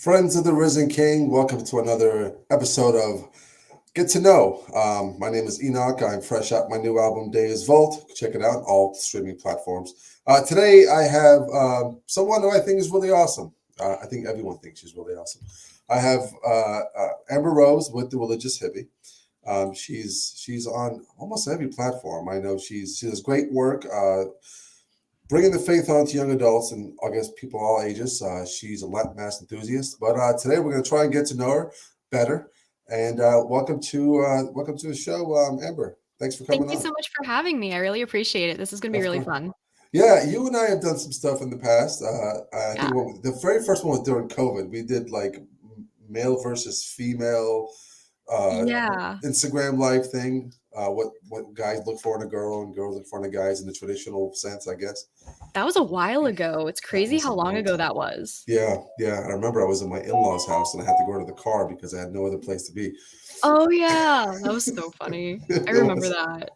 Friends of the Risen King, welcome to another episode of Get to Know. My name is Enoch. I'm fresh out my new album, Day is Vault. Check it out on all streaming platforms. Today, I have someone who I think is really awesome. I think everyone thinks she's really awesome. I have Amber Rose with the Religious Hippie. She's on almost every platform. I know she does great work. Bringing the faith on to young adults and I guess people all ages. She's a Latin Mass enthusiast. But today we're going to try and get to know her better. And welcome to the show, Amber. Thanks for coming on. Thank you so much for having me. I really appreciate it. This is going to be really fun. Yeah, you and I have done some stuff in the past. I think the very first one was during COVID. We did like male versus female Instagram live thing. What guys look for in a girl and girls look for in a guys in the traditional sense, I guess. That was a while ago. It's crazy how long ago that was. Yeah. I remember I was in my in-laws' house and I had to go to the car because I had no other place to be. Oh yeah, that was so funny. I remember that.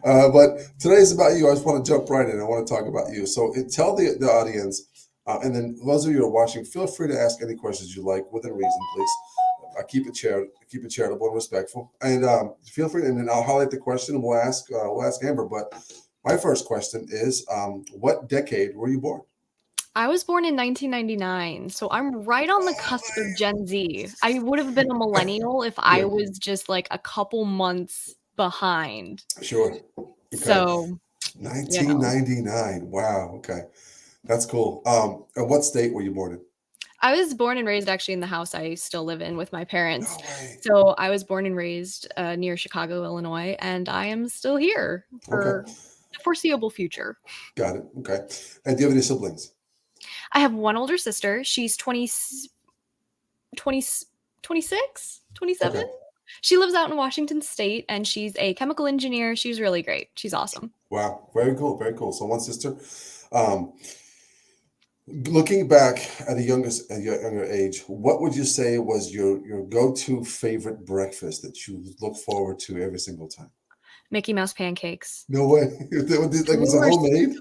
But today's about you. I just want to jump right in. I want to talk about you. So tell the audience, and then those of you who are watching, feel free to ask any questions you like within reason, please. Keep it charitable and respectful, and feel free. And then I'll highlight the question, and we'll ask Amber. But my first question is, what decade were you born? I was born in 1999, so I'm right on the cusp of Gen Z. I would have been a millennial if I was just like a couple months behind. Sure. Okay. So 1999. Wow. Okay, that's cool. And what state were you born in? I was born and raised actually in the house I still live in with my parents. No way. So I was born and raised near Chicago, Illinois, and I am still here for the foreseeable future. Got it. Okay. And do you have any siblings? I have one older sister. She's 26, 27. Okay. She lives out in Washington State, and she's a chemical engineer. She's really great. She's awesome. Wow. Very cool. Very cool. So one sister. Looking back at a younger age, what would you say was your go-to favorite breakfast that you look forward to every single time? Mickey Mouse pancakes. No way. Like, was it homemade? So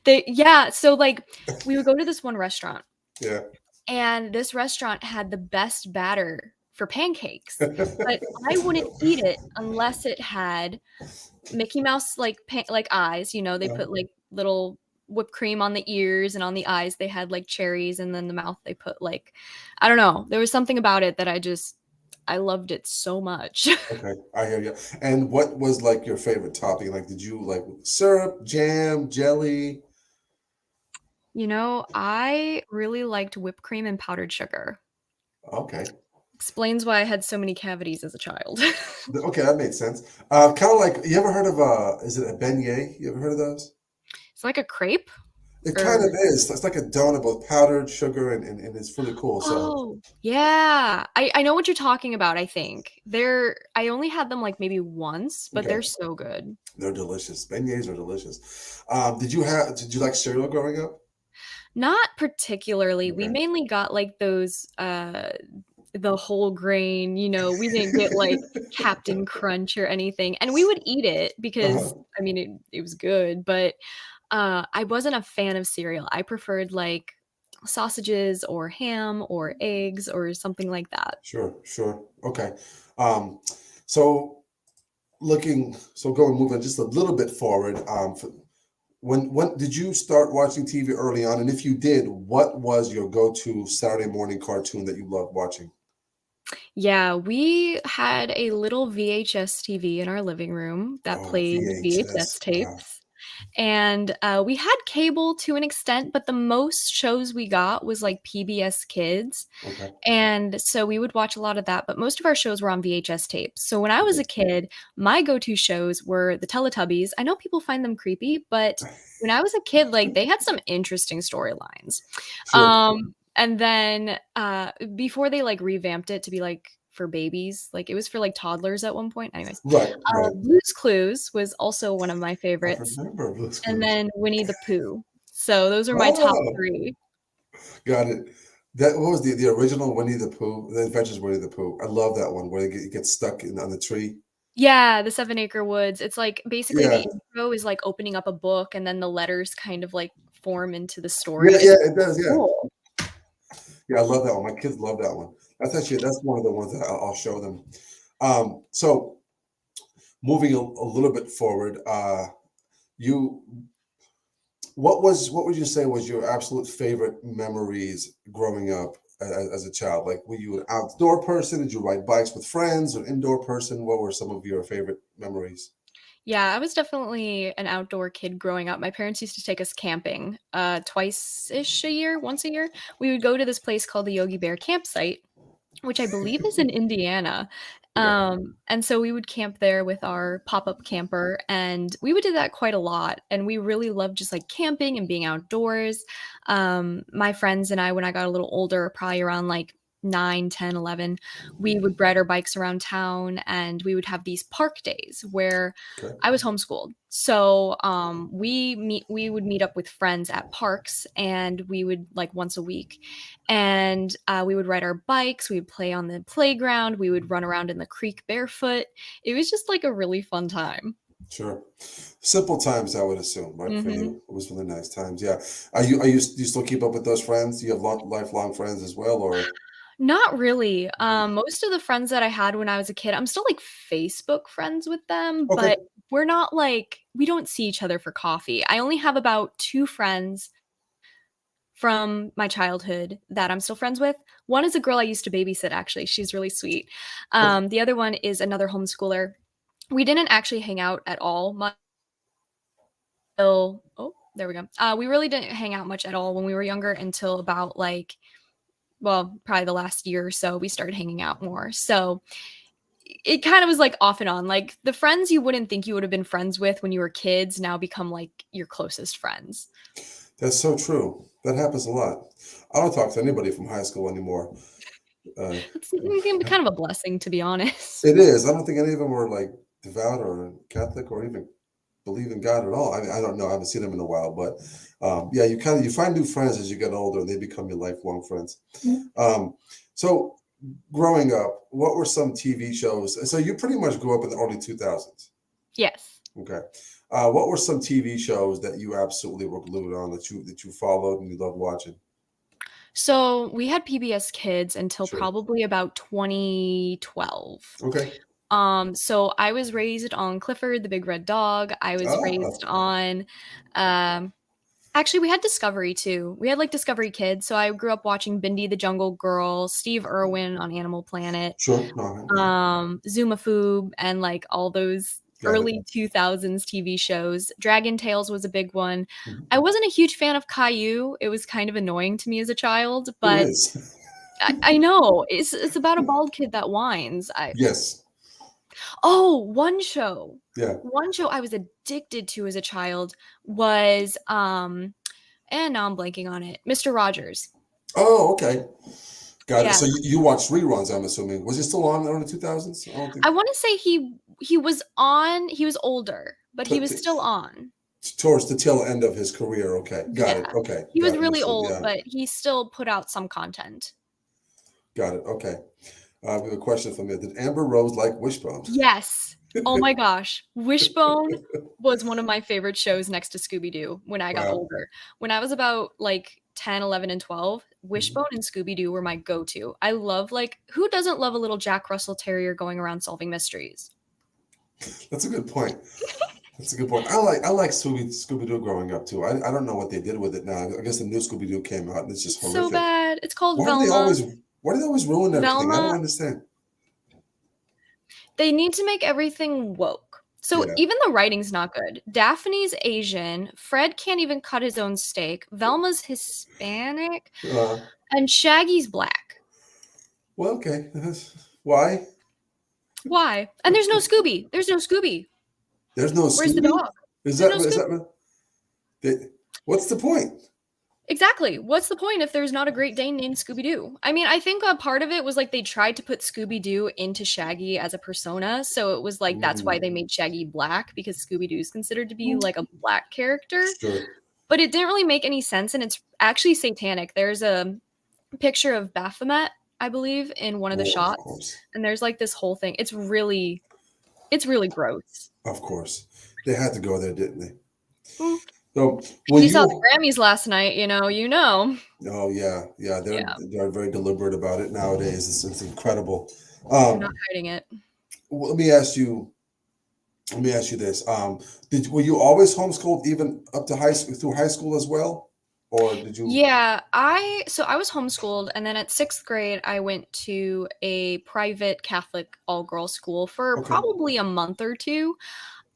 good. So like we would go to this one restaurant. Yeah. And this restaurant had the best batter for pancakes. But I wouldn't eat it unless it had Mickey Mouse like eyes, they put like little whipped cream on the ears, and on the eyes they had like cherries, and then the mouth they put like, I don't know, there was something about it that I loved it so much. Okay, I hear you. And what was like your favorite topping? Like, did you like syrup, jam, jelly? I really liked whipped cream and powdered sugar. Okay. Explains why I had so many cavities as a child. Okay, that makes sense. Kind of like, you ever heard of is it a beignet? You ever heard of those? It's like a crepe? It kind of is. It's like a donut with powdered sugar, and it's really cool. Oh, yeah. I know what you're talking about, I think. I only had them like maybe once, but they're so good. They're delicious. Beignets are delicious. Did you like cereal growing up? Not particularly. We mainly got like those the whole grain, we didn't get like Captain Crunch or anything. And we would eat it because it was good, but I wasn't a fan of cereal. I preferred like sausages or ham or eggs or something like that. Sure. Okay. Moving just a little bit forward. When did you start watching TV early on? And if you did, what was your go-to Saturday morning cartoon that you loved watching? Yeah, we had a little VHS TV in our living room that played VHS tapes. Wow. And we had cable to an extent, but the most shows we got was like PBS Kids. Okay. And so we would watch a lot of that, but most of our shows were on VHS tapes. So when I was a kid, my go-to shows were the Teletubbies. I know people find them creepy, but when I was a kid, like they had some interesting storylines. Sure. And then before they like revamped it to be like for babies, like it was for like toddlers at one point. Anyways, right. Blue's Clues was also one of my favorites. I remember Blue's Clues. And then Winnie the Pooh. So those are my top three. Got it. What was the original Winnie the Pooh? The Adventures of Winnie the Pooh. I love that one where they get stuck on the tree. Yeah, the 7 Acre Woods. It's like basically the intro is like opening up a book, and then the letters kind of like form into the story. Yeah, it does. Yeah. Cool. Yeah, I love that one. My kids love that one. That's one of the ones that I'll show them. So moving a little bit forward, you what would you say was your absolute favorite memories growing up as a child? Like, were you an outdoor person? Did you ride bikes with friends, or indoor person? What were some of your favorite memories? Yeah, I was definitely an outdoor kid growing up. My parents used to take us camping, twice-ish a year, once a year. We would go to this place called the Yogi Bear Campsite, which I believe is in Indiana. Yeah. And so we would camp there with our pop-up camper, and we would do that quite a lot. And we really loved just like camping and being outdoors. My friends and I, when I got a little older, probably around like 9, 10, 11, we would ride our bikes around town and we would have these park days where Okay. I was homeschooled. So we would meet up with friends at parks and we would like once a week and we would ride our bikes, we would play on the playground, we would run around in the creek barefoot. It was just like a really fun time. Sure. Simple times, I would assume, right? For Hmm. you, it was really nice times. Yeah. Do you still keep up with those friends? Do you have lifelong friends as well, or? Not really. Most of the friends that I had when I was a kid, I'm still like Facebook friends with them, Okay. but we're not like, we don't see each other for coffee. I only have about two friends from my childhood that I'm still friends with. One is a girl I used to babysit, actually. She's really sweet. Okay. The other one is another homeschooler. We didn't actually hang out at all much until, oh, there we go. We really didn't hang out much at all when we were younger until about like, well, probably the last year or so, we started hanging out more. So it kind of was like off and on. Like the friends you wouldn't think you would have been friends with when you were kids now become like your closest friends. That's so true. That happens a lot. I don't talk to anybody from high school anymore. Uh, It's kind of a blessing, to be honest. it is. I don't think any of them were like devout or Catholic or even believe in God at all. I mean, I don't know. I haven't seen them in a while, but yeah, you find new friends as you get older, and they become your lifelong friends. Um, so, growing up, what were some TV shows? So you pretty much grew up in the early 2000s. Yes. Okay. What were some TV shows that you absolutely were glued on that you followed and you loved watching? So we had PBS Kids until Sure. probably about 2012. Okay. So I was raised on Clifford the Big Red Dog. I was Ah, raised on, um, actually, we had Discovery too. We had like Discovery Kids. So I grew up watching Bindi the Jungle Girl, Steve Irwin on Animal Planet, sure. No, yeah, Zumafoob, and like all those got it. early 2000s TV shows. Dragon Tales was a big one. Mhm. I wasn't a huge fan of Caillou. It was kind of annoying to me as a child, Who but is? I know it's about a bald kid that whines. I Yes. oh Yeah. one show I was addicted to as a child was and now I'm blanking on it. Mr. Rogers. Oh, okay. Got it. Yeah, So you watched reruns, I'm assuming. Was he still on in the early 2000s? I don't think. I want to say he was on. He was older, but he T- was t- still on. towards the tail end of his career. Okay. Got it. Yeah. Okay. He was Got it. really Understood. old, Yeah. but he still put out some content. Got it. Okay. We have a question from you. Did Amber Rose like Wishbone? Yes. Oh my gosh. Wishbone was one of my favorite shows next to Scooby-Doo when I got Wow. older. When I was about like 10, 11, and 12, Mhm. Wishbone and Scooby-Doo were my go-to. I love like who doesn't love a little Jack Russell Terrier going around solving mysteries? That's a good point. That's a good point. I like Scooby Doo growing up too. I don't know what they did with it now. I guess the new Scooby Doo came out and it's just It's so horrific. bad. It's called Why do they Velma. always why do they always ruin everything? I don't Velma, understand. they need to make everything woke. So Yeah. even the writing's not good. Daphne's Asian, Fred can't even cut his own steak, Velma's Hispanic, Uh, and Shaggy's black. well, okay. Why? Why? And there's no Scooby. There's no Scooby. There's no Where's the Scooby? dog? Is There's that no is Scooby. that what's the point? Exactly. What's the point if there's not a Great Dane named Scooby Doo? I mean, I think a part of it was like they tried to put Scooby Doo into Shaggy as a persona. So it was like that's why Mm, they made Shaggy black because Scooby Doo is considered to be like a black character. sure. But it didn't really make any sense. And it's actually satanic. There's a picture of Baphomet, I believe, in one of the Well, of shots. course. And there's like this whole thing. It's really gross. Of course. They had to go there, didn't they? Mm. So If when you saw the you, Grammys last night, you know. oh yeah, yeah, Yeah, they're very deliberate about it nowadays. It's incredible. they're not Um, hiding it. well, let me ask you this. Were you always homeschooled even up to high school through high school as well, or did you? Yeah, I was homeschooled, and then at 6th grade I went to a private Catholic all-girls school for Okay, probably a month or two.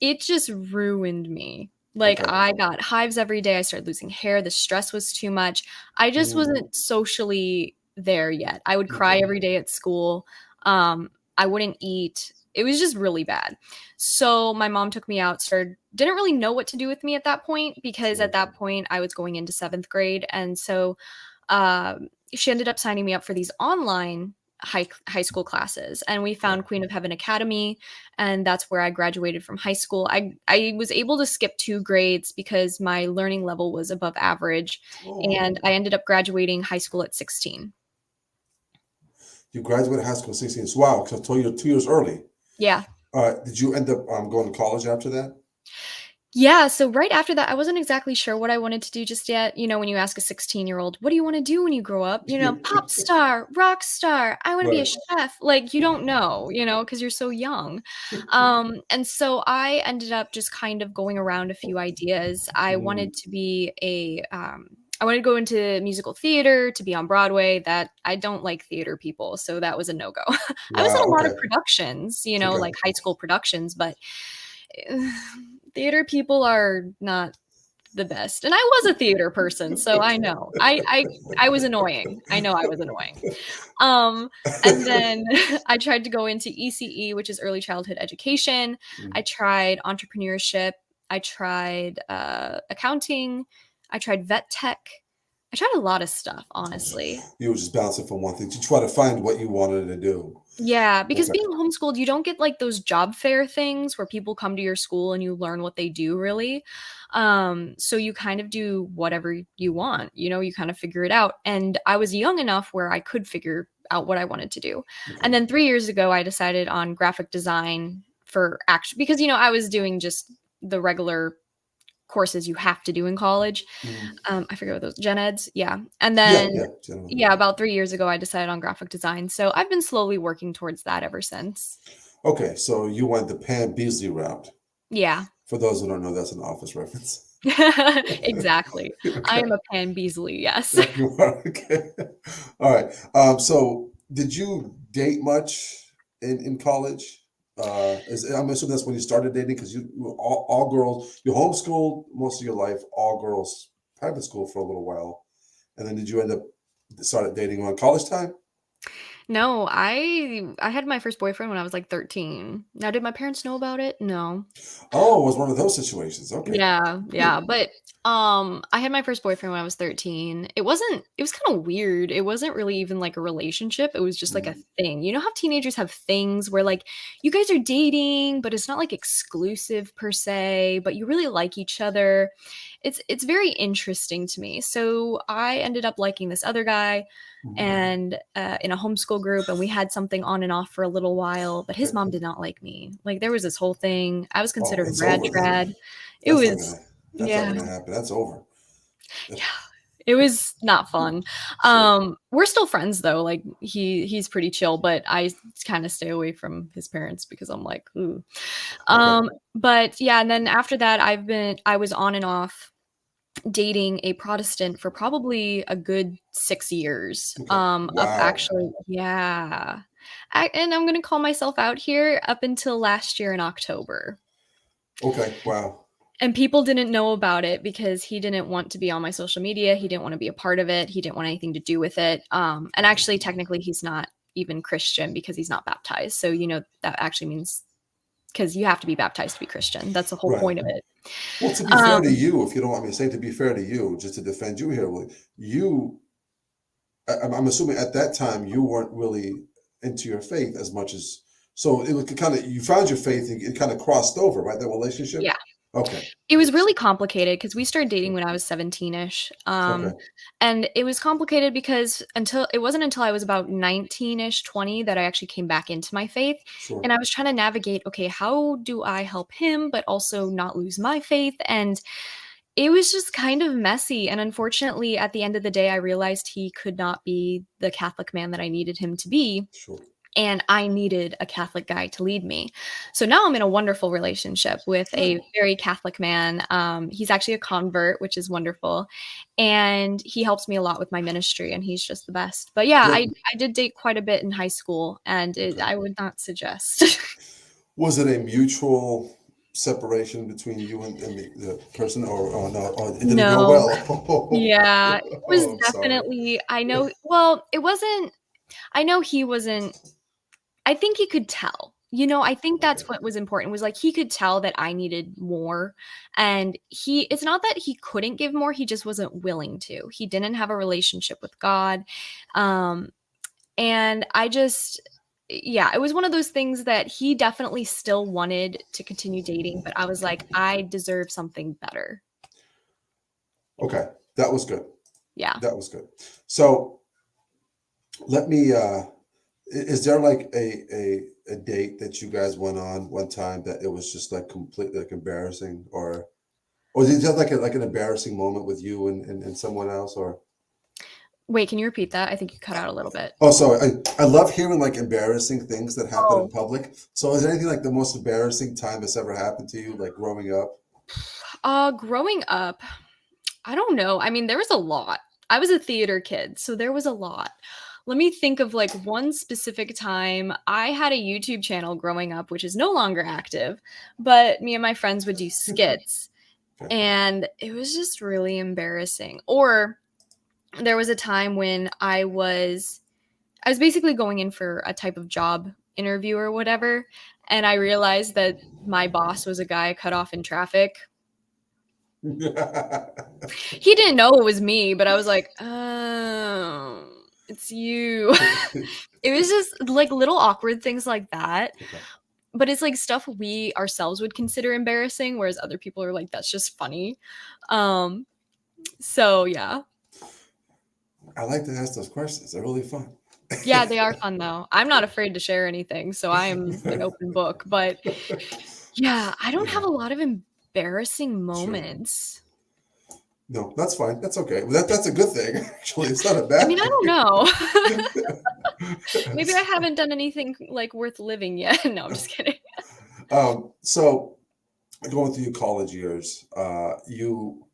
It just ruined me. Like, okay. I got hives every day, I started losing hair, the stress was too much. I just Mm, wasn't socially there yet. I would cry okay, every day at school. I wouldn't eat. It was just really bad. So my mom took me out, started didn't really know what to do with me at that point because at sure. that point I was going into 7th grade, and so she ended up signing me up for these online high school classes, and we Yeah. found Queen of Heaven Academy, and that's where I graduated from high school. I was able to skip 2 grades because my learning level was above average, Oh and wow. I ended up graduating high school at 16. You graduated high school at 16. So wow, so 2 years early. Yeah. Did you end up going to college after that? Yeah, so right after that, I wasn't exactly sure what I wanted to do just yet. When you ask a 16-year-old, "What do you wanna do when you grow up?" "Pop star, rock star, I wanna be a Right. chef." Like, you don't know, because 'cause you're so young. And so I ended up just kind of going around a few ideas. Mm, I wanted to go into musical theater, to be on Broadway. That I don't like theater people, so that was a no-go. I was in wow. a lot of Okay. productions, Okay. like high school productions, but theater people are not the best. And I was a theater person, so I know. I was annoying. I know I was annoying. Um, and then I tried to go into ECE, which is early childhood education. I Mm. tried entrepreneurship. I tried accounting. I tried vet tech. I tried a lot of stuff, honestly. You were just bouncing from one thing to try to find what you wanted to do. Yeah, because Okay. being homeschooled, you don't get like those job fair things where people come to your school and you learn what they do really. So you kind of do whatever you want, you kind of figure it out. And I was young enough where I could figure out what I wanted to do. Okay. And then 3 years ago, I decided on graphic design for action because, I was doing just the regular courses you have to do in college. Mm. I forget what those gen eds, yeah. And Yeah. then Yeah. Generally. yeah, about 3 years ago, I decided on graphic design, so I've been slowly working towards that ever since. Okay. So you went the Pam Beasley route. Yeah. For those who don't know, that's an office reference. Exactly. I Okay. am a Pan Beasley, yes. Yeah, you are. Okay. All right. So did you date much in college? I'm assuming that's when you started dating because you were all girls. You homeschooled most of your life, all girls private school for a little while, and then did you end up started dating around college time? No, I had my first boyfriend when I was, like, 13. Now, did my parents know about it? No. Oh, it was one of those situations. Okay. Yeah, yeah, but, I had my first boyfriend when I was 13. It was kinda weird. It wasn't really even, like, a relationship, it was just, like, a Mm, thing. You know how teenagers have things where, like, you guys are dating, but it's not, like, exclusive per se, but you really like each other? It's very interesting to me. So, I ended up liking this other guy mm, and, in a homeschool group, and we had something on and off for a little while, but his okay. mom did not like me. Like, there was this whole thing. I was Oh, considered it's rad over then. trad. It was That's not yeah, gonna happen. That's over. yeah. It was not fun. Sure. We're still friends though, like, he's pretty chill, but I kinda stay away from his parents because I'm like, "Ooh." Okay. But yeah, and then after that, I was on and off dating a Protestant for probably a good 6 years, Okay. up Wow. actually yeah. And I'm gonna call myself out here, up until last year in October. Okay. Wow. And people didn't know about it because he didn't want to be on my social media, he didn't wanna be a part of it, he didn't want anything to do with it, and actually, technically, he's not even Christian because he's not baptized, so, that actually means because you have to be baptized to be Christian, that's the whole Right. point of it. Well, to be fair to Um you, if you don't want me to say, to be fair to you, just to defend you here, well, you, I'm assuming at that time you weren't really into your faith as much as, so it was kind of, you found your faith and it kind of crossed over, right? That relationship? Yeah. Okay. It was Yes. really complicated because we started dating Sure. when I was 17-ish, Okay. and it was complicated because until it wasn't until I was about 19-ish, 20 that I actually came back into my faith, Sure. and I was trying to navigate, "Okay, how do I help him but also not lose my faith?" And It was just kind of messy, and unfortunately, at the end of the day, I realized he could not be the Catholic man that I needed him to be, Sure. and I needed a Catholic guy to lead me. So now I'm in a wonderful relationship with Good. a very Catholic man. He's actually a convert, which is wonderful, and he helps me a lot with my ministry, and he's just the best. But yeah, Good. I did date quite a bit in high school, and Okay. I would not suggest. Was it a mutual separation between you and the person, or no? Or did it go No. well? Yeah, it was Oh, I'm sorry. definitely I know well, it wasn't I know he wasn't I think he could tell. I think Okay. that's what was important was, like, he could tell that I needed more, and it's not that he couldn't give more, he just wasn't willing to. He didn't have a relationship with God, um, and I just yeah, it was one of those things that he definitely still wanted to continue dating, but I was like, "I deserve something better." Okay. That was good. Yeah. That was good. So let me. Is there like a date that you guys went on one time that it was just like completely like embarrassing, or did you have like an embarrassing moment with you and someone else, or? Wait, can you repeat that? I think you cut out a little bit. Oh, so I love hearing like embarrassing things that happen in Oh. public. So is there anything like the most embarrassing time that's ever happened to you, like growing up? Growing up, I don't know. I mean, there was a lot. I was a theater kid, so there was a lot. Let me think of like one specific time. I had a YouTube channel growing up, which is no longer active, but me and my friends would do skits, Okay. and it was just really embarrassing. Or there was a time when I was basically going in for a type of job interview or whatever, and I realized that my boss was a guy cut off in traffic. He didn't know it was me, but I was like, "Oh, it's you." It was just, like, little awkward things like that, Okay. but it's, like, stuff we ourselves would consider embarrassing, whereas other people are like, "That's just funny." Um, so yeah. I like to ask those questions. They're really fun. Yeah, they are fun, though. I'm not afraid to share anything, so I am an open book, but yeah, I don't have Yeah, a lot of embarrassing sure. moments. No, that's fine. That's okay. Well, that's a good thing. Actually, it's not a I bad mean, I don't know. Maybe I thing. haven't done anything, like, worth living yet. No, I'm just kidding. So going through your college years, did you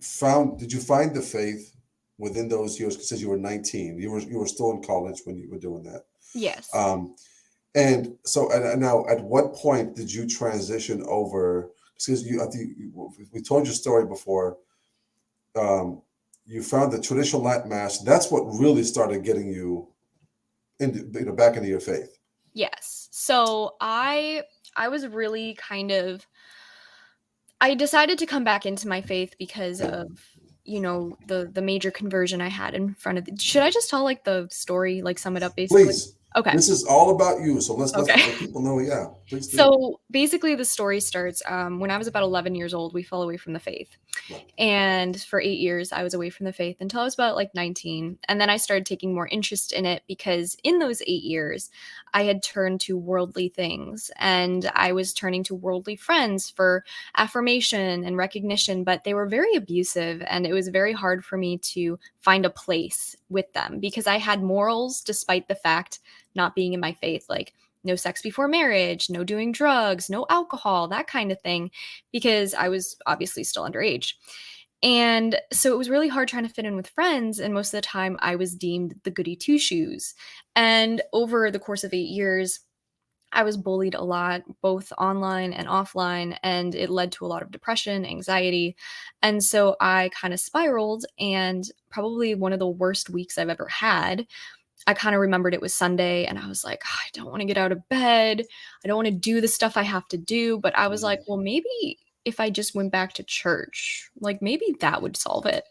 find the faith within those years? Because you were 19, you were still in college when you were doing that. Yes. Um, and now, at what point did you transition over? Because I think we told your story before. Um, you found the traditional Latin mass. That's what really started getting you back into your faith. Yes. So I was really kind of I decided to come back into my faith because of, the major conversion I had in front of should I just tell, like, the story, like, sum it up basically? Please, Okay. this is all about you. So let's Okay. let people know. Yeah, please do. So, basically, the story starts, when I was about 11 years old, we fell away from the faith. Right. And for 8 years, I was away from the faith until I was about, like, 19, and then I started taking more interest in it because in those 8 years, I had turned to worldly things, and I was turning to worldly friends for affirmation and recognition, but they were very abusive, and it was very hard for me to find a place with them because I had morals despite the fact not being in my faith, like, no sex before marriage, no doing drugs, no alcohol, that kind of thing, because I was obviously still underage. And so it was really hard trying to fit in with friends. And most of the time, I was deemed the goody two shoes. And over the course of 8 years, I was bullied a lot, both online and offline, and it led to a lot of depression, anxiety. And so I kind of spiraled, and probably one of the worst weeks I've ever had. I kind of remembered it was Sunday and I was like, "Ah, I don't want to get out of bed. I don't want to do the stuff I have to do." But I was like, Mm. well, maybe if I just went back to church, like maybe that would solve it.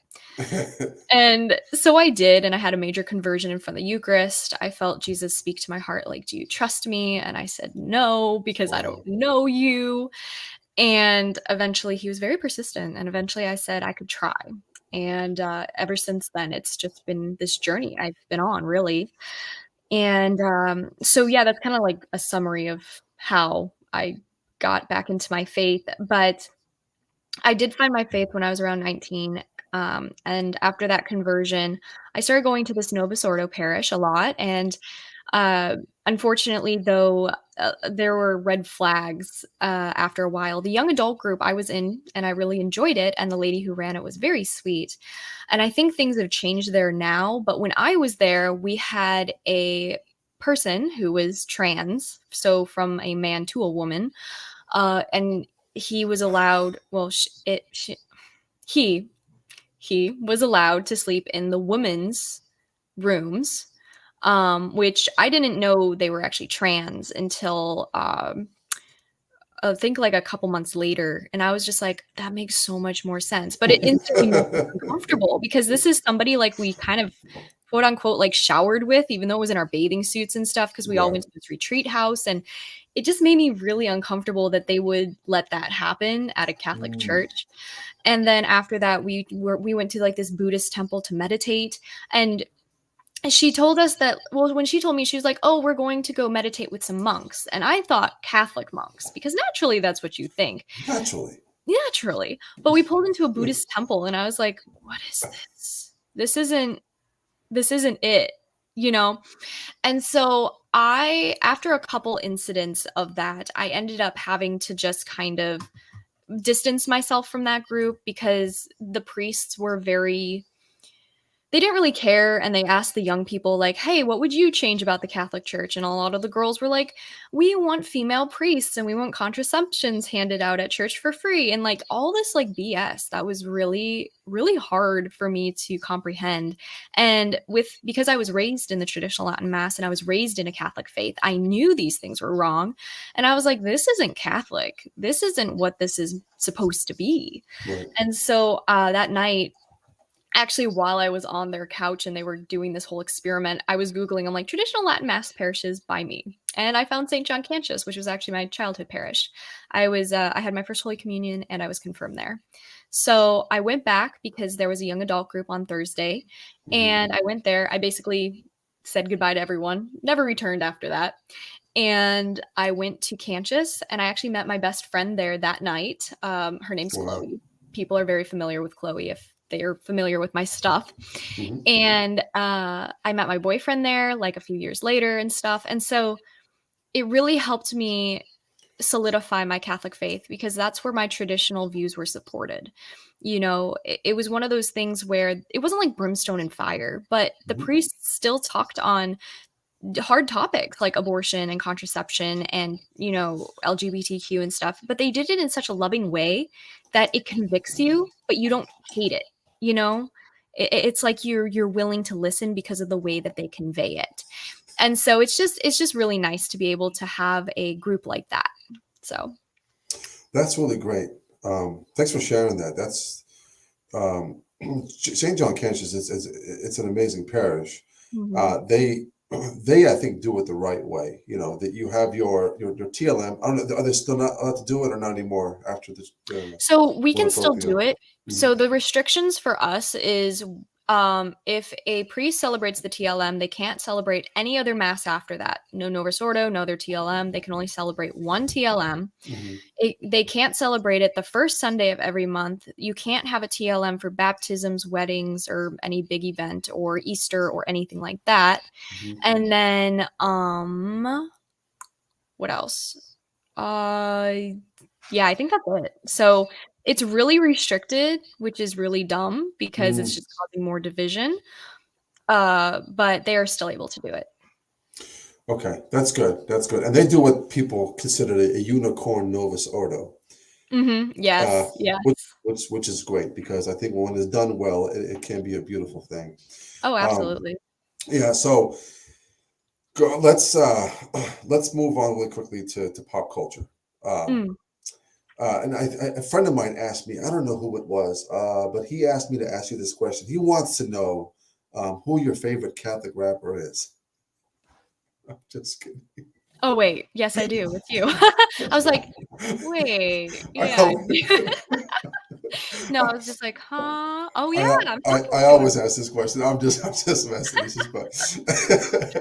And so I did, and I had a major conversion in front of the Eucharist. I felt Jesus speak to my heart, like, "Do you trust me?" And I said, "No, because I don't Wow. know you." And eventually he was very persistent, and eventually I said I could try. And ever since then, it's just been this journey I've been on, really. And so, yeah, that's kind of like a summary of how I got back into my faith. But I did find my faith when I was around 19. And after that conversion, I started going to this Novus Ordo parish a lot. And uh, unfortunately, though, there were red flags after a while. The young adult group I was in, and I really enjoyed it. And the lady who ran it was very sweet. And I think things have changed there now. But when I was there, we had a person who was trans, so from a man to a woman, and he was allowed. Well, he he was allowed to sleep in the women's rooms, which I didn't know they were actually trans until I think like a couple months later, and I was just like, that makes so much more sense. But it instantly made me uncomfortable because this is somebody like we kind of quote unquote like showered with, even though it was in our bathing suits and stuff, because we all Right. went to this retreat house, and it just made me really uncomfortable that they would let that happen at a Catholic Mm. church. And then after that, we went to like this Buddhist temple to meditate, and she told us that, well, when she told me, she was like, oh, we're going to go meditate with some monks. And I thought Catholic monks, because naturally that's what you think. Naturally. Naturally. But we pulled into a Buddhist temple and I was like, what is this? This isn't it, you know? And so after a couple incidents of that, I ended up having to just kind of distance myself from that group because the priests were very, they didn't really care, and they asked the young people like, hey, what would you change about the Catholic Church? And a lot of the girls were like, we want female priests and we want contraceptions handed out at church for free, and like all this like BS that was really really hard for me to comprehend. And because I was raised in the traditional Latin mass and I was raised in a Catholic faith, I knew these things were wrong, and I was like, this isn't Catholic, this isn't what this is supposed to be. Right. And so that night, actually, while I was on their couch and they were doing this whole experiment, I was Googling, I'm like, traditional Latin mass parishes by me. And I found St. John Cantius, which was actually my childhood parish. I had my first Holy Communion and I was confirmed there. So I went back because there was a young adult group on Thursday. Mhm. And I went there. I basically said goodbye to everyone, never returned after that. And I went to Cantius and I actually met my best friend there that night. Her name's Wow. Chloe. People are very familiar with Chloe if they are familiar with my stuff. Mhm. And I met my boyfriend there like a few years later and stuff. And so it really helped me solidify my Catholic faith because that's where my traditional views were supported. It was one of those things where it wasn't like brimstone and fire, but the Mhm. priests still talked on hard topics like abortion and contraception and LGBTQ and stuff, but they did it in such a loving way that it convicts you but you don't hate it. It's like you're willing to listen because of the way that they convey it. And so it's just really nice to be able to have a group like that. So That's really great. Thanks for sharing that. That's um, St. John Cantius. It's an amazing parish. mhm. They they I think do it the right way. You know that you have your TLM. I don't know. Are they still not allowed to do it or not anymore after the So we can still political do appeal? it. Mhm. So the restrictions for us is if a priest celebrates the TLM, they can't celebrate any other mass after that. No Novus Ordo, no other TLM. They can only celebrate one TLM. Mhm. They can't celebrate it the first Sunday of every month. You can't have a TLM for baptisms, weddings, or any big event, or Easter, or anything like that. Mhm. And then, what else? Uh, yeah, I think that's it. So it's really restricted, which is really dumb because it's Mm. just causing more division. But they are still able to do it. Okay, that's good. That's good. And they do what people consider a unicorn Novus Ordo, uh, Yes, yes. which is great because I think when it's done well, it can be a beautiful thing. Oh, Um, absolutely. yeah. So let's move on really quickly to pop culture. Um, Mm. and a friend of mine asked me, I don't know who it was, but he asked me to ask you this question. He wants to know who your favorite Catholic rapper is. I'm just kidding. Oh, wait. Yes, I do. It's you. I was like, wait. I Yeah, I hope. do. No, I was just like, huh? Oh, I, yeah, I'm talking I to you. always ask this question. I'm just messing with you, but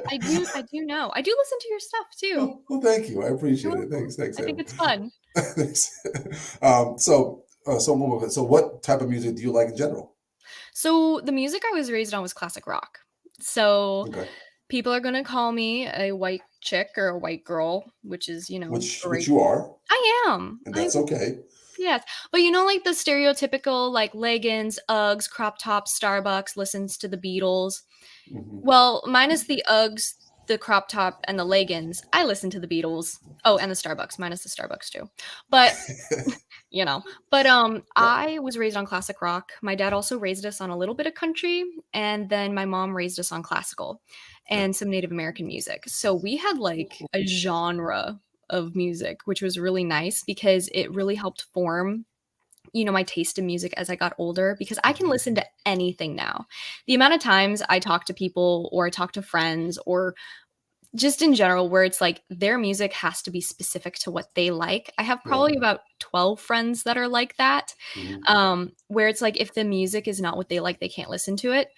I do know. I do listen to your stuff too. well, thank you. I You're appreciate it. welcome. Thanks, I think Em. it's fun. Thanks. So, So what type of music do you like in general? So the music I was raised on was classic rock. So Okay, people are gonna call me a white chick or a white girl, which is, which great. you are, I am. and that's okay. Yes. But like the stereotypical like leggings, Uggs, crop top, Starbucks, listens to the Beatles. Hmm. Well, minus the Uggs, the crop top, and the leggings, I listen to the Beatles. Oh, and the Starbucks, minus the Starbucks too. But you know, but Yeah. I was raised on classic rock. My dad also raised us on a little bit of country, and then my mom raised us on classical Yeah. and some Native American music. So we had like a genre of music, which was really nice because it really helped form my taste in music as I got older because I can Mhm. listen to anything now. The amount of times I talk to people or I talk to friends or just in general where it's like their music has to be specific to what they like. I have Right. probably about 12 friends that are like that. Hmm. Where it's like if the music is not what they like, they can't listen to it.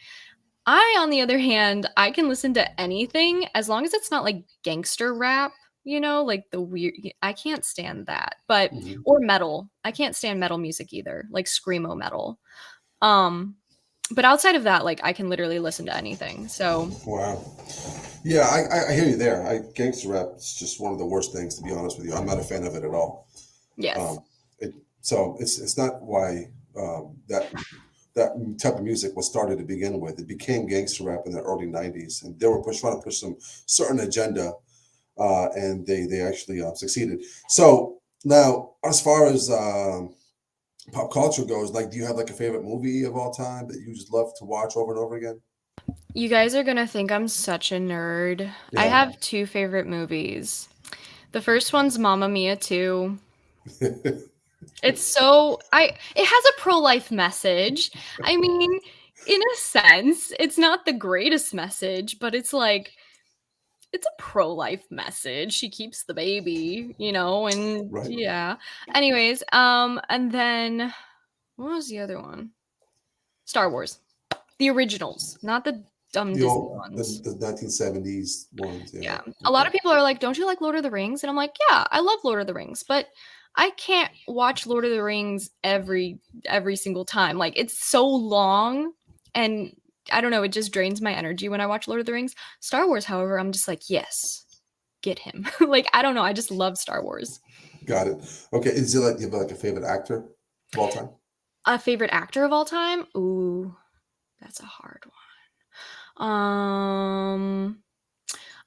I, on the other hand, I can listen to anything as long as it's not like gangster rap, like the weird I can't stand that. But Hmm. or metal. I can't stand metal music either, like screamo metal. Um but outside of that, like I can literally listen to anything. So, Wow. Yeah, I hear you there. Gangster rap is just one of the worst things, to be honest with you. I'm not a fan of it at all. yes. Um, so it's not why that type of music was started to begin with. It became gangster rap in the early '90s, and they were trying to push some certain agenda, and they actually succeeded. So now, as far as pop culture goes, like, do you have like a favorite movie of all time that you just love to watch over and over again? You guys are gonna think I'm such a nerd. I Yeah. have two favorite movies. The first one's Mamma Mia 2. It has a pro-life message. I mean, in a sense, it's not the greatest message, but it's a pro-life message. She keeps the baby, and Right. yeah. Anyways, and then what was the other one? Star Wars. The originals, not the dumb The Disney old ones. the 1970s ones. Yeah. Yeah. A lot Okay. of people are like, "Don't you like Lord of the Rings?" And I'm like, "Yeah, I love Lord of the Rings, but I can't watch Lord of the Rings every single time. Like it's so long and I don't know, it just drains my energy when I watch Lord of the Rings. Star Wars, however, I'm just like, "Yes, get him." Like I don't know, I just love Star Wars. Got it. Okay. Is it like you have like a favorite actor of all time? A favorite actor of all time? Ooh, that's a hard one.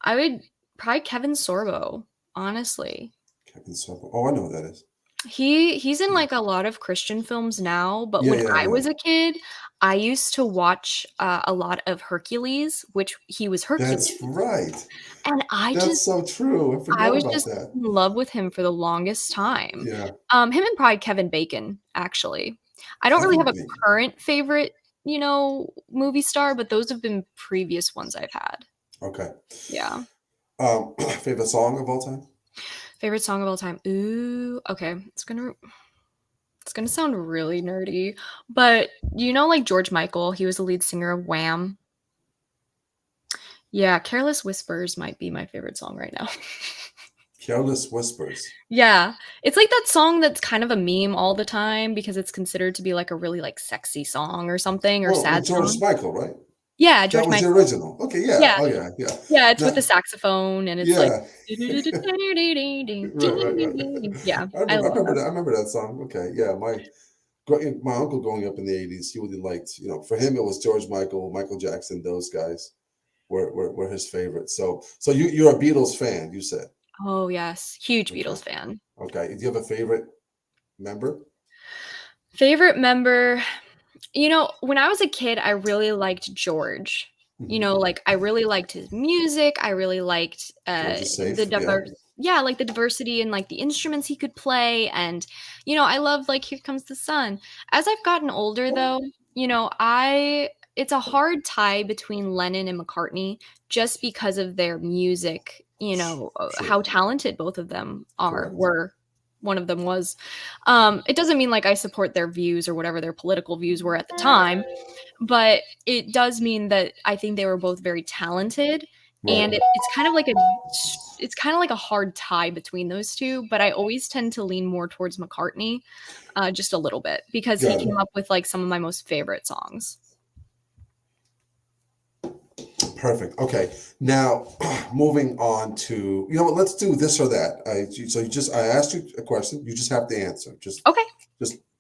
I would probably Kevin Sorbo, honestly. Kevin Sorbo. Oh, I know who that is. He's in, Yeah. like, a lot of Christian films now, but Yeah. when Yeah. I Yeah. was a kid, I used to watch, a lot of Hercules, which he was Hercules, That's right. and That's so true. I I forgot was about just that. in love with him for the longest time. Yeah. Him and probably Kevin Bacon, actually. I don't really Kevin have a Bacon. current favorite, movie star, but those have been previous ones I've had. Okay. Yeah. Favorite song of all time? Favorite song of all time? Ooh, okay, it's gonna sound really nerdy, but like George Michael? He was the lead singer of Wham. Yeah, Careless Whispers might be my favorite song right now. Careless Whispers. Yeah, it's like that song that's kind of a meme all the time because it's considered to be like a really like sexy song or something or Well, sad with George song. Michael, right? Yeah, That George was the Michael. original. Okay. Yeah. Yeah, Oh, yeah. Yeah. yeah, it's with Now, the saxophone and it's like yeah. Right. Right. Right. yeah, I I remember. I love remember that that. I song. remember that song. Okay. Yeah. My uncle growing up in the '80s, he really liked. For him, it was George Michael, Michael Jackson. Those guys were his favorites. So you're a Beatles fan. You said. Oh, yes, huge Okay. Beatles fan. Okay. Do you have a favorite member? Favorite member, when I was a kid, I really liked George. Hmm. Like I really liked his music. I really liked George is the safe. Yeah. yeah, like the diversity and like the instruments he could play and I love like Here Comes the Sun. As I've gotten older though, I it's a hard tie between Lennon and McCartney just because of their music, Sure. how talented both of them Correct. were. One of them was. It doesn't mean like I support their views or whatever their political views were at the time, but it does mean that I think they were both very talented, Right. and it's kind of like it's kind of like a hard tie between those two, but I always tend to lean more towards McCartney, just a little bit because he Got it. came up with like some of my most favorite songs. Perfect. Okay. Now, moving on to, you know what, let's do this or that. I asked you a question. You just have to answer. Okay.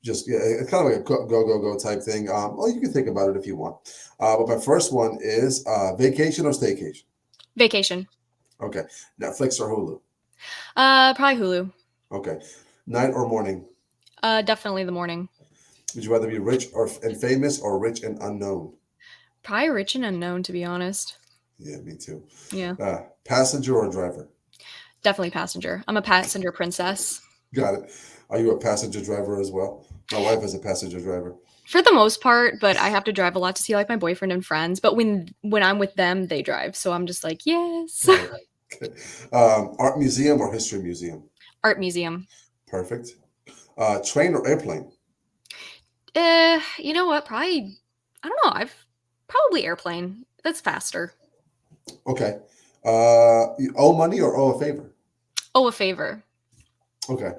Yeah, it's kind of like a go type thing. Well, you can think about it if you want. But my first one is vacation or staycation. Vacation. Okay. Netflix or Hulu. Probably Hulu. Okay. Night or morning. Definitely the morning. Would you rather be rich and famous or rich and unknown? Probably rich and unknown, to be honest. Yeah, me too. Yeah. Passenger or driver? Definitely passenger. I'm a passenger princess. Got it. Are you a passenger driver as well? My wife is a passenger driver. For the most part, but I have to drive a lot to see like my boyfriend and friends. But when I'm with them, they drive. So I'm just like, yes. Right. Okay. Art museum or history museum? Art museum. Perfect. Train or airplane? You know what? Probably, I don't know. I've probably airplane. That's faster. Okay. You owe money or owe a favor? Oh, a favor. Okay.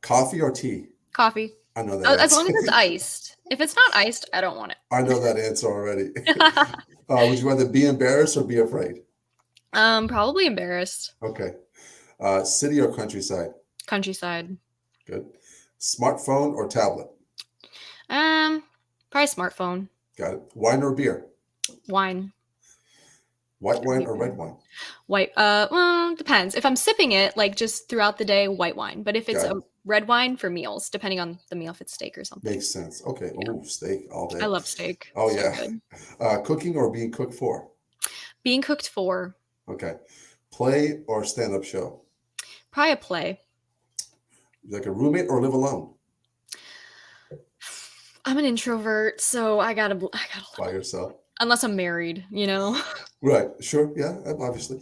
Coffee or tea? Coffee. I know that As long answer. as it's iced. If it's not iced, I don't want I know that answer already. it. Would you rather be embarrassed or be afraid? Probably embarrassed. Okay. City or countryside? Countryside. Good. Smartphone or tablet? Probably smartphone. Got it. Wine or beer? Wine. White wine or red wine? White. Well, depends. If I'm sipping it, like just throughout the day, white wine. But if it's Got a it. red wine for meals, depending on the meal, if it's steak or something. Makes sense. Okay. Yeah. Oh, steak all day. I love steak. Oh, So yeah. good. Cooking or being cooked for? Being cooked for. Okay. Play or stand-up show? Probably a play. Like a roommate or live alone? I'm an introvert, so I gotta By yourself. unless I'm married, you know. Right. Sure. Yeah, obviously.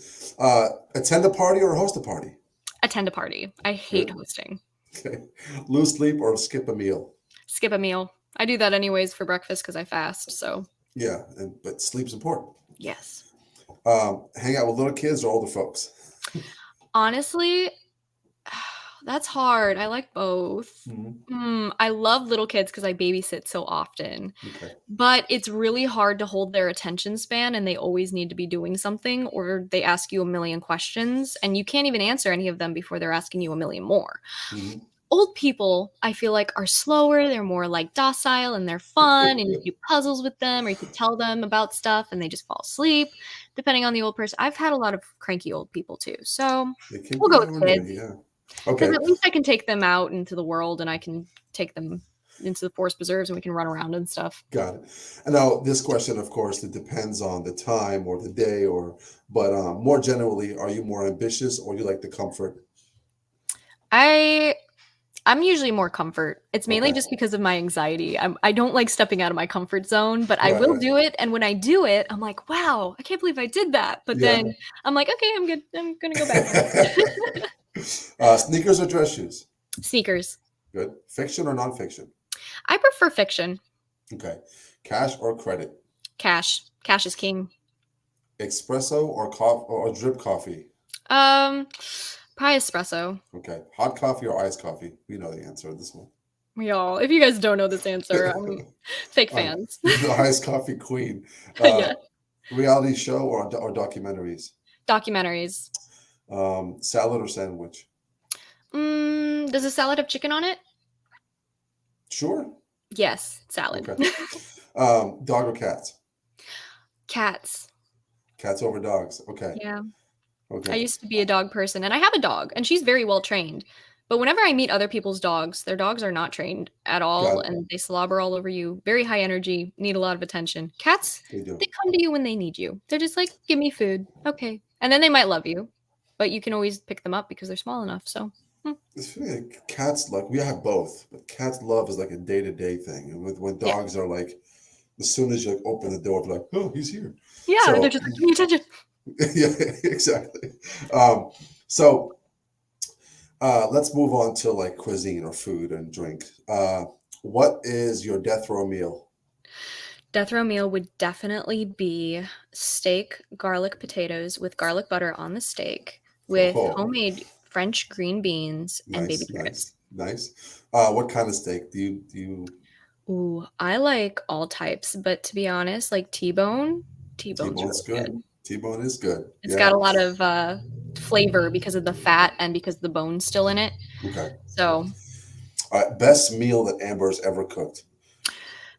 Attend a party or host a party? Attend a party. I hate Good. hosting. Okay. Lose sleep or skip a meal? Skip a meal. I do that anyways for breakfast because I fast. So Yeah, but sleep's important. yes. Hang out with little kids or older folks? Honestly, that's hard. I like both. I love little kids because I babysit so often. Okay. But it's really hard to hold their attention span and they always need to be doing something or they ask you a million questions and you can't even answer any of them before they're asking you a million more. Mm-hmm. Old people, I feel like, are slower. They're more like docile and they're fun and you do puzzles with them or you could tell them about stuff and they just fall asleep, depending on the old person. I've had a lot of cranky old people too. So we'll go with kids. Yeah. Because Okay. at least I can take them out into the world and I can take them into the forest preserves and we can run around and stuff. Got it. And now this question, of course, it depends on the time or the day, but more generally, are you more ambitious or you like the comfort? I'm usually more comfort. It's mainly Okay. just because of my anxiety. I don't like stepping out of my comfort zone, but I Right, will right. do it. And when I do it, I'm like, wow, I can't believe I did that. But Yeah. then I'm like, okay, I'm good. I'm gonna go back. Sneakers or dress shoes? Sneakers. Good. Fiction or nonfiction? I prefer fiction. Okay. Cash or credit? Cash. Cash is king. Espresso or coffee or drip coffee? Probably espresso. Okay. Hot coffee or iced coffee? We know the answer to this one. Y'all, if you guys don't know this answer, I'm fake All right. fans. The iced coffee queen. Yeah. Reality show or documentaries? Documentaries. Salad or sandwich? Does a salad have chicken on it? Sure. Yes, salad. Okay. Dog or cats? Cats. Cats over dogs. Okay. Yeah. I Okay. used to be a dog person, and I have a dog, and she's very well trained. But whenever I meet other people's dogs, their dogs are not trained at all, Got it. and they slobber all over you. Very high energy, need a lot of attention. Cats, They do. they come to you when they need you. They're just like, give me food. Okay. And then they might love you, but you can always pick them up because they're small enough. So, It's really like cats like we have both, but cats love is like a day-to-day thing. And when yeah. dogs are like, as soon as you like, open the door, they're like, oh, he's here. Yeah, So- they're just like, give me attention. Yeah, exactly. Let's move on to like cuisine or food and drink. What is your death row meal? Death row meal would definitely be steak, garlic potatoes with garlic butter on the steak with Oh, homemade French green beans and baby nice, carrots. nice, nice. What kind of steak do you Ooh, I like all types, but to be honest, like T-bone's T-bone's really good. good. T-bone is good. It's got Yeah. a lot of flavor because of the fat and because the bone's still in it. Okay. So All right. Best meal that Amber's ever cooked.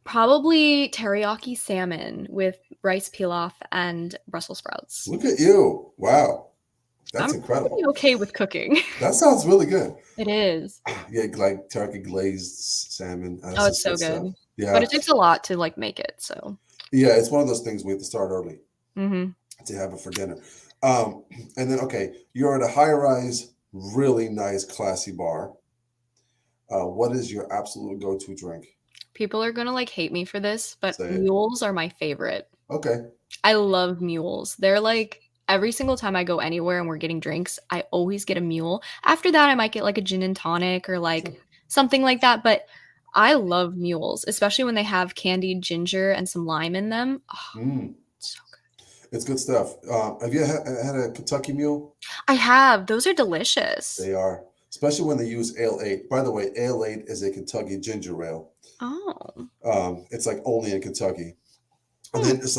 probably teriyaki salmon with rice pilaf and Brussels sprouts. Look at you. Wow. That's I'm pretty incredible. okay with cooking. That sounds really good. It is. Yeah, like turkey glazed salmon. Oh, That's it's just so good stuff. good. But Yeah. it takes a lot to like make it. So, Yeah, it's one of those things we have to start early mhm. to have it for dinner. Um, and then okay, you're at a high-rise, really nice, classy bar. What is your absolute go-to drink? People are gonna like hate me for this, but Say it. mules are my favorite. Okay. I love mules. They're like every single time I go anywhere and we're getting drinks, I always get a mule. After that, I might get like a gin and tonic or like Sure. something like that. But I love mules, especially when they have candied ginger and some lime in them. Oh, Mm, so good. it's good stuff. Have you had a Kentucky Mule? I have. Those are delicious. They are, especially when they use Ale 8. By the way, Ale 8 is a Kentucky ginger ale. Oh. It's like only in Kentucky. And Hmm. then it's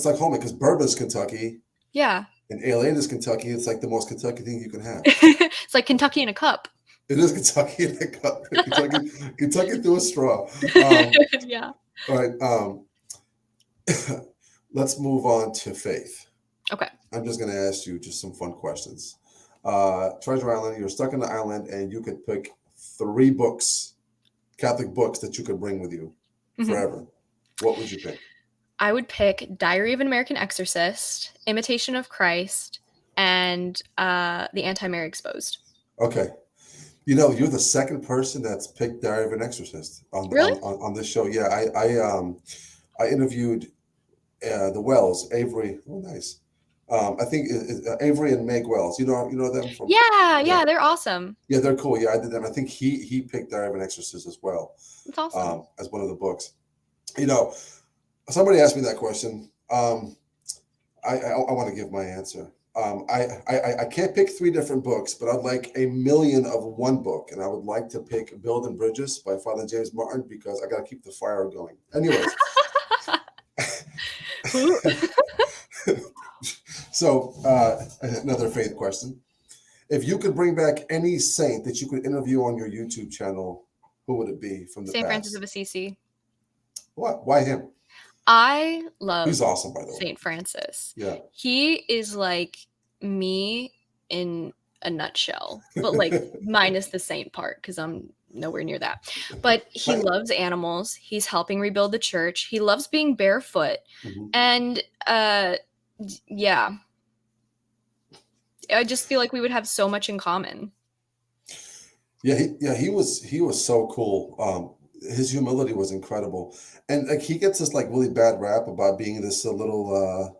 like homemade because bourbon's Kentucky Yeah. and Ale 8 is Kentucky. It's like the most Kentucky thing you can have. It's like Kentucky in a cup. It is Kentucky in a cup. Kentucky through a straw. Um, Yeah. all right. Let's move on to faith. Okay. I'm just going to ask you just some fun questions. Treasure Island, you're stuck on the island and you could pick 3 books, Catholic books that you could bring with you Mhm. forever. What would you pick? I would pick Diary of an American Exorcist, Imitation of Christ, and The Anti-Mary Exposed. Okay. You know, you're the second person that's picked Diary of an Exorcist Really? on this show. Yeah, I interviewed the Wells, Avery. Oh, nice. I think Avery and Meg Wells. You know them from. Yeah, Yeah, yeah, they're awesome. yeah, they're cool. Yeah, I did them. I think he picked Diary of an Exorcist as well, It's awesome. as one of the books. You know, somebody asked me that question. I want to give my answer. I can't pick 3 different books, but I'd like a million of one book, and I would like to pick Building Bridges by Father James Martin because I got to keep the fire going. Anyways, so another faith question: if you could bring back any saint that you could interview on your YouTube channel, who would it be from the St. Francis past? of Assisi. What? Why him? I love He's awesome, by the way. St. Francis. Yeah. He is like me in a nutshell, but like minus the saint part because I'm nowhere near that. But he Right. loves animals. He's helping rebuild the church. He loves being barefoot. Mhm. And yeah, I just feel like we would have so much in common. Yeah, he was so cool. His humility was incredible, and like he gets this like really bad rap about being this a little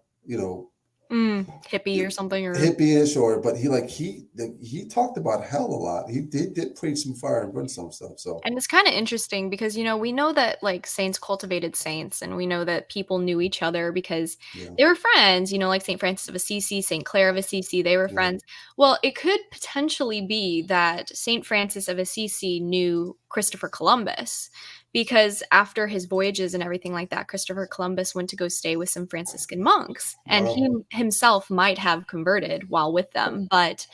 Hippie or something, or hippie-ish, but he talked about hell a lot. He did preach some fire and brimstone stuff. So and it's kind of interesting because we know that like saints cultivated saints, and we know that people knew each other because yeah, they were friends, like St. Francis of Assisi, St. Clare of Assisi, they were yeah, friends. Well, it could potentially be that St. Francis of Assisi knew Christopher Columbus because after his voyages and everything like that, Christopher Columbus went to go stay with some Franciscan monks, and wow, he himself might have converted while with them, but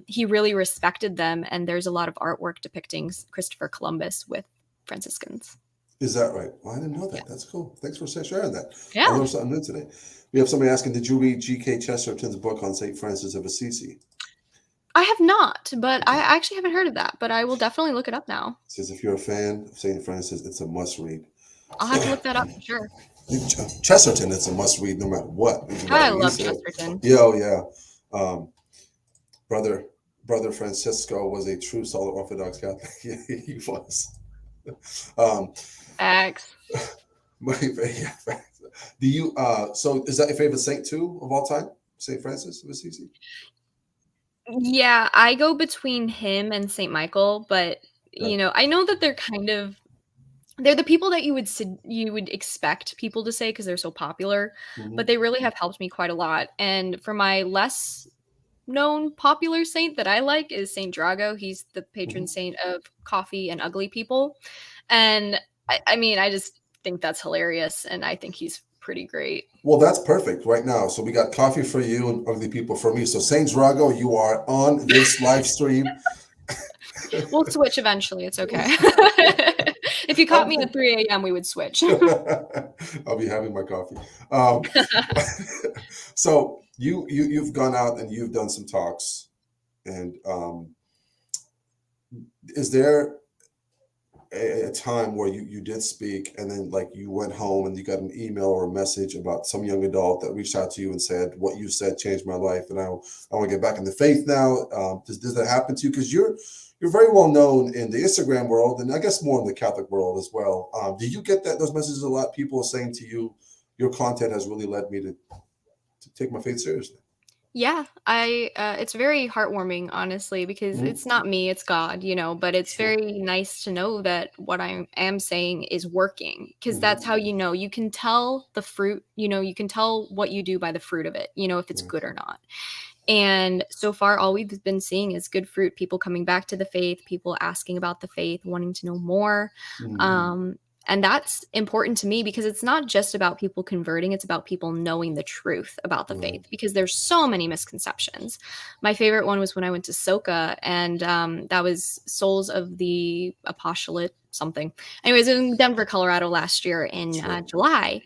he really respected them, and there's a lot of artwork depicting Christopher Columbus with Franciscans. is that right? Well, I didn't know Yeah. that. That's cool. Thanks for sharing that. I Yeah. learned something new today. We have somebody asking, did you read G.K. Chesterton's book on Saint Francis of Assisi? I have not, but I Okay. actually haven't heard of that, but I will definitely look it up now. Says if you're a fan of Saint Francis, it's a must read. I'll have to look that up for sure. Chesterton, it's a must read no matter what. I love Chesterton. Yeah, oh, yeah. Brother Francisco was a true solid Orthodox Catholic. Yeah, he was. Um, Facts. yeah, do you? So, is that your favorite saint too of all time? Saint Francis of Assisi. Yeah, I go between him and St. Michael, but Yeah. I know that they're the people that you would expect people to say because they're so popular, but Mhm. they really have helped me quite a lot. And for my less known popular saint that I like is Saint Drago. He's the patron Mhm. saint of coffee and ugly people. And I mean, I just think that's hilarious. And I think he's pretty great. Well, that's perfect right now. So we got coffee for you and ugly people for me. So Saint Drago, you are on this live stream. We'll switch eventually. It's okay. If you caught me Okay. at 3 a.m., we would switch. I'll be having my coffee. Um, so you've gone out and you've done some talks, and is there a time where you did speak and then like you went home and you got an email or a message about some young adult that reached out to you and said what you said changed my life and I want to get back in the faith now? Does that happen to you? Because you're very well known in the Instagram world and I guess more in the Catholic world as well. Do you get those messages a lot? People are saying to you, your content has really led me to take my faith seriously. Yeah, it's very heartwarming, honestly, because Mhm. it's not me, it's God, but it's Sure. very nice to know that what I am saying is working, because Hmm. that's how you can tell the fruit, you can tell what you do by the fruit of it, if it's Yeah. good or not. And so far, all we've been seeing is good fruit, people coming back to the faith, people asking about the faith, wanting to know more. Hmm. Um, and that's important to me because it's not just about people converting, it's about people knowing the truth about the Right. faith because there's so many misconceptions. My favorite one was when I went to Soka, and that was Souls of the Apostolate something. Anyways, in Denver, Colorado last year in Sure. July.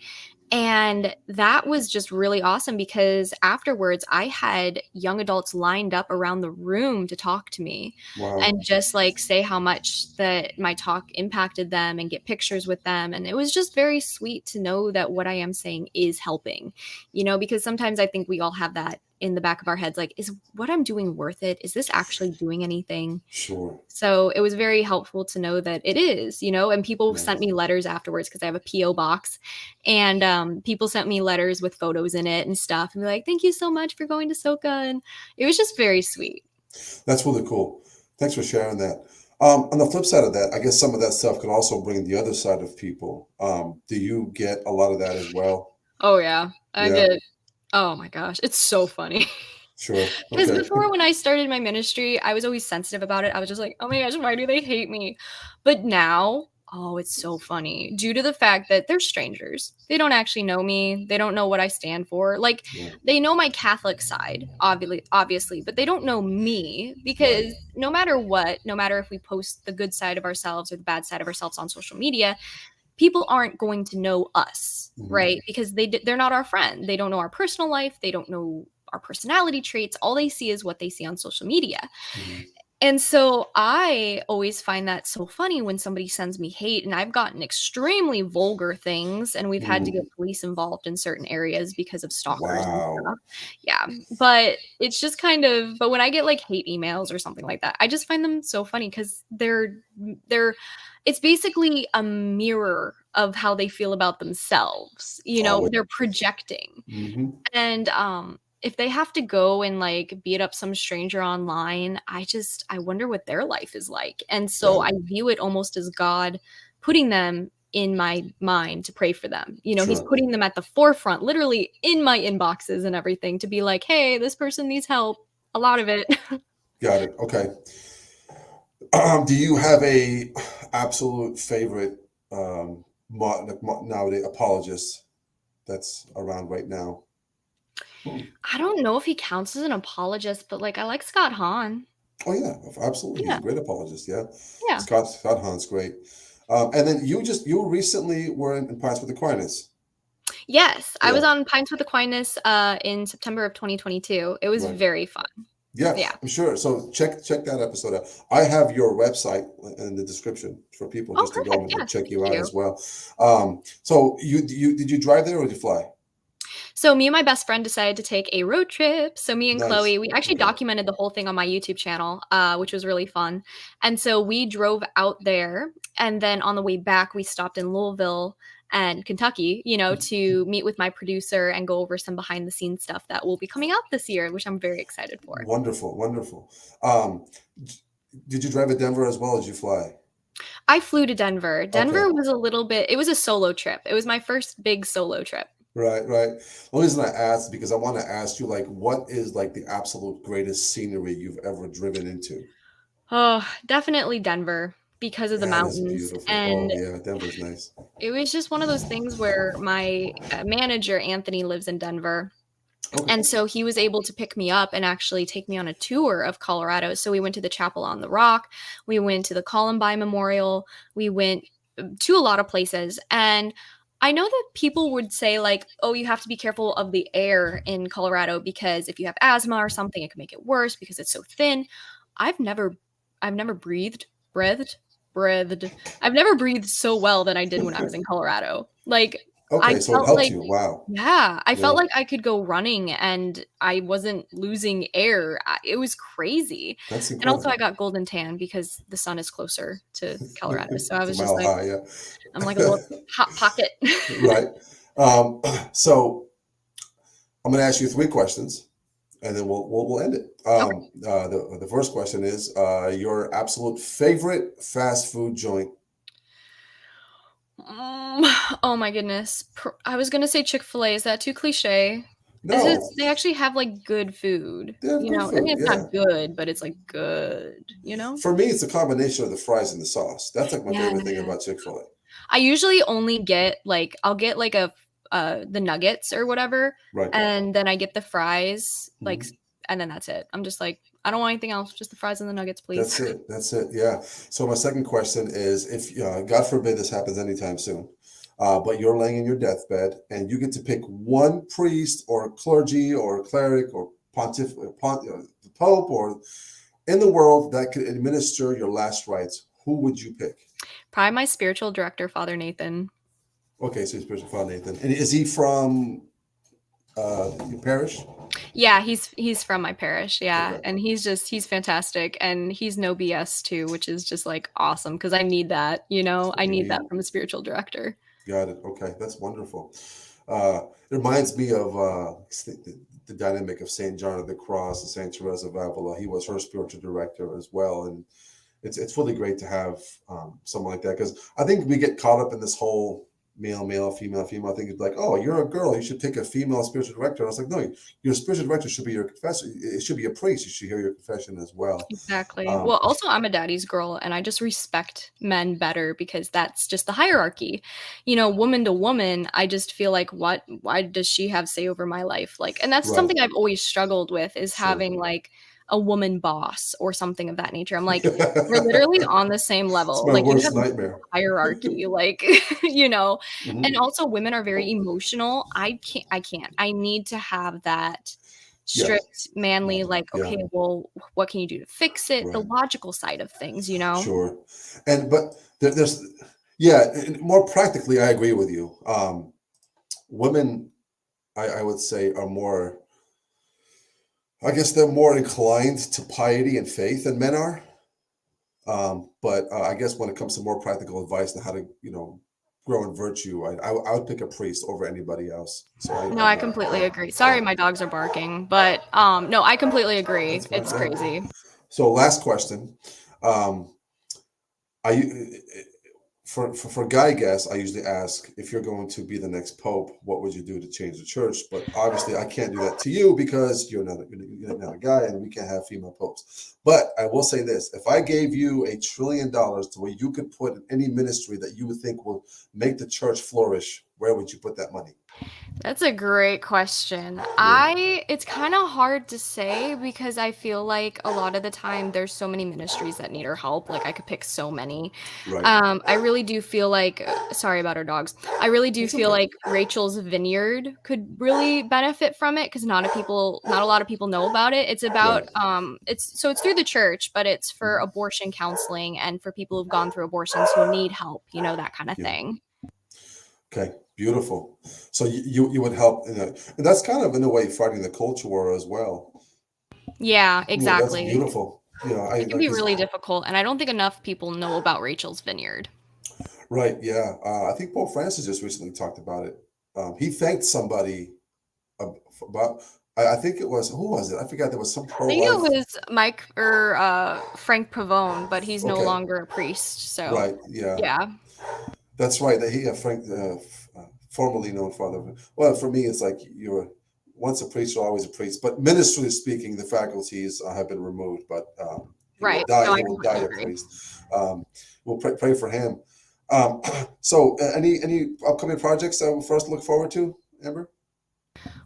And that was just really awesome because afterwards I had young adults lined up around the room to talk to me Wow. and just like say how much that my talk impacted them and get pictures with them. And it was just very sweet to know that what I am saying is helping, because sometimes I think we all have that in the back of our heads, like, is what I'm doing worth it? Is this actually doing anything? Sure. So it was very helpful to know that it is, and people sent Nice. me letters afterwards because I have a PO box, and people sent me letters with photos in it and stuff, and be like, "Thank you so much for going to Soka," and it was just very sweet. That's really cool. Thanks for sharing that. On the flip side of that, I guess some of that stuff can also bring the other side of people. Do you get a lot of that as well? Oh yeah, I Yeah, get. Oh my gosh, it's so funny. sure. Because Okay. before, when I started my ministry, I was always sensitive about it. I was just like, "Oh my gosh, why do they hate me?" But now, oh, it's so funny due to the fact that they're strangers. They don't actually know me. They don't know what I stand for. Like, Right. they know my Catholic side, obviously, but they don't know me Right. because no matter what, no matter if we post the good side of ourselves or the bad side of ourselves on social media, people aren't going to know us, Hmm. right? Because they're not our friend. They don't know our personal life. They don't know our personality traits. All they see is what they see on social media. Hmm. And so I always find that so funny when somebody sends me hate, and I've gotten extremely vulgar things, and we've had to Hmm. get police involved in certain areas because of stalkers and Wow. stuff. Yeah. But it's just but when I get like hate emails or something like that, I just find them so funny because they're, it's basically a mirror of how they feel about themselves. Always. They're projecting. Hmm. And if they have to go and like beat up some stranger online, I wonder what their life is like. And so Got I it. view it almost as God putting them in my mind to pray for them. He's Sure. putting them at the forefront, literally in my inboxes and everything, to be like, "Hey, this person needs help." A lot of it. Got it. Okay. Do you have a absolute favorite nowadays apologist that's around right now? Hmm. I don't know if he counts as an apologist, but like I like Scott Hahn. Oh yeah, absolutely. He's Yeah. a great apologist. Yeah, Yeah. Scott Hahn's great. And then you recently were in Pints with Aquinas. Yes, I was Yeah, on Pints with Aquinas in September of 2022. It was right. very fun. Yeah, Yeah. I'm sure. So check that episode out. I have your website in the description for people Oh, just to go perfect. and Yes, check you thank out you. as well. So you did you drive there or did you fly? So me and my best friend decided to take a road trip. So me and Nice. Chloe, we actually Okay. documented the whole thing on my YouTube channel, which was really fun. And so we drove out there, and then on the way back, we stopped in Louisville and Kentucky, to meet with my producer and go over some behind the scenes stuff that will be coming out this year, which I'm very excited for. Wonderful, wonderful. Um, did you drive at Denver as well as you fly? I flew to Denver. Okay. Denver was it was a solo trip. It was my first big solo trip. Right, right. The only reason I asked because I want to ask you, like, what is like the absolute greatest scenery you've ever driven into? Oh, definitely Denver because of the Yeah, that's mountains, beautiful. and Oh, yeah, Denver's nice. it was just one of those things where my, manager, Anthony, lives in Denver, Okay. and so he was able to pick me up and actually take me on a tour of Colorado. So we went to the Chapel on the Rock, we went to the Columbine Memorial, we went to a lot of places. And I know that people would say, like, oh, you have to be careful of the air in Colorado because if you have asthma or something, it can make it worse because it's so thin. I've never, I've never breathed. I've never breathed so well than I did when I was in Colorado. Like, I Okay, so it felt helped like, you. Wow. yeah, I felt Yeah, like I could go running and I wasn't losing air. It was crazy. that's And also I incredible. got golden tan because the sun is closer to Colorado. So I It's a was just mile like, high, I'm like a yeah. little hot pocket. Right. Um, so I'm going to ask you three questions, and then we'll end it. Okay. The first question is your absolute favorite fast food joint. Oh my goodness. I was gonna say Chick-fil-A. Is that too cliche? Is it? No, They actually have like good food, they have good I mean, food. it's Yeah. not good, but it's like good. For me, it's a combination of the fries and the sauce. That's like my Yeah. favorite thing about Chick-fil-A. I usually only get like I'll get like a the nuggets or whatever, Right. and then I get the fries, like, Mhm. and then that's it. I'm just like, I don't want anything else, just the fries and the nuggets, please. That's it. That's it. Yeah. So my second question is, if God forbid this happens anytime soon, but you're laying in your deathbed and you get to pick one priest or clergy or cleric or the pope or in the world that could administer your last rites, who would you pick? Probably my spiritual director, Father Nathan. Okay, so Bishop Father Nathan, and is he from your parish? Yeah, he's from my parish, yeah, Okay. and he's fantastic, and he's no BS too, which is just like awesome because I need that, That's what I you need that need. from a spiritual director. Got it. Okay, that's wonderful. It reminds me of the dynamic of Saint John of the Cross and Saint Teresa of Avila. He was her spiritual director as well, and it's really great to have someone like that because I think we get caught up in this whole male, male, female, female. I think it's like, oh, you're a girl, you should take a female spiritual director. And I was like, no, your spiritual director should be your confessor. It should be a priest. You should hear your confession as well. Exactly. Um, Well, also, I'm a daddy's girl, and I just respect men better because that's just the hierarchy. Woman to woman, I just feel like, why does she have say over my life? Like, and that's right, something I've always struggled with is sure. having like a woman boss or something of that nature. I'm like, we're literally on the same It's level. my Like, you worst have no nightmare. hierarchy, like, you know. And Hmm. also, women are very emotional. I can't. I need to have that Yeah, strict, manly, like, yeah, okay, well, what can you do to fix it? The right. logical side of things. Sure. But there's, yeah, and more practically, I agree with you. Women, I would say, are more, I guess they're more inclined to piety and faith than men are. But I guess when it comes to more practical advice on how to, grow in virtue, I would pick a priest over anybody else. So No, I completely agree. Sorry, yeah, my dogs are barking, but no, I completely agree. that's fine. It's Yeah. crazy. So last question. Um, I for guy guests, I usually ask if you're going to be the next pope, what would you do to change the church? But obviously, I can't do that to you because you're not a guy, and we can't have female popes. But I will say this: if I gave you $1 trillion to where you could put in any ministry that you would think will make the church flourish, where would you put that money? That's a great question. Yeah, It's kind of hard to say because I feel like a lot of the time there's so many ministries that need our help. Like I could pick so many. right. I really do feel like, sorry about our dogs. I really do It's feel okay. like Rachel's Vineyard could really benefit from it because not a lot of people know about it. It's about, Right. it's through the church, but it's for Mhm. abortion counseling and for people who've gone through abortions who need help, that kind of Yeah. thing. Okay. Beautiful. So you would help and that's kind of in a way fighting the culture war as well. Yeah, Yeah, that's exactly. beautiful. I It can like be because really difficult, and I don't think enough people know about Rachel's Vineyard. right, yeah. I think Pope Francis just recently talked about it. He thanked somebody about. I think it was who was it? I forgot. There was some I think it pro-life. was Mike or Frank Pavone, but he's no Okay, longer a priest. So, right, yeah, yeah. that's right. That he Frank formerly known father. Well, for me, it's like you're once a priest, you're always a priest. But ministry speaking, the faculties have been removed. But he will Right. die. No, He I will die completely a agree. priest. We'll pray for him. So, any upcoming projects for us to look forward to, Amber?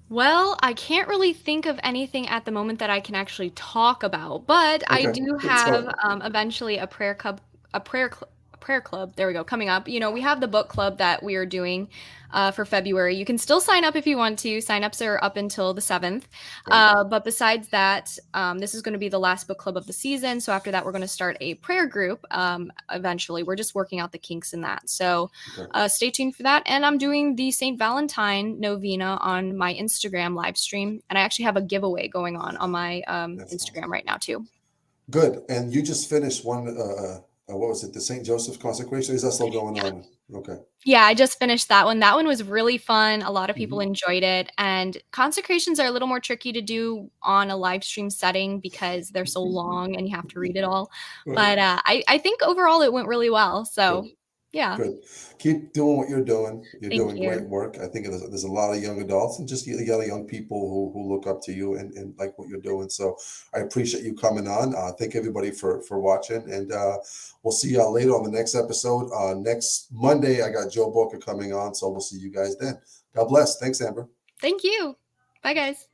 Well, I can't really think of anything at the moment that I can actually talk about, but I Okay, do it's have fun. eventually a prayer club. There we go, coming up. We have the book club that we are doing for February. You can still sign up if you want to. Signups are up until the 7th. Right. But besides that, this is going to be the last book club of the season. So after that, we're going to start a prayer group eventually. We're just working out the kinks in that. So Okay. stay tuned for that. And I'm doing the St. Valentine novena on my Instagram live stream. And I actually have a giveaway going on my That's Instagram awesome. right now, too. Good. And you just finished one. What was it? The St. Joseph's consecration. Is that still going on? Okay. Yeah, I just finished that one. That one was really fun. A lot of people Hmm. enjoyed it. And consecrations are a little more tricky to do on a live stream setting because they're so long and you have to read it all. Right. But I think overall it went really well. Good. So, yeah, Good. Keep doing what you're doing. You're thank doing great you. work. I think there's a lot of young adults and just a lot of young people who look up to you and like what you're doing. So I appreciate you coming on. Thank everybody for watching. And we'll see y'all later on the next episode. Next Monday, I got Joe Boca coming on. So we'll see you guys then. God bless. Thanks, Amber. Thank you. Bye, guys.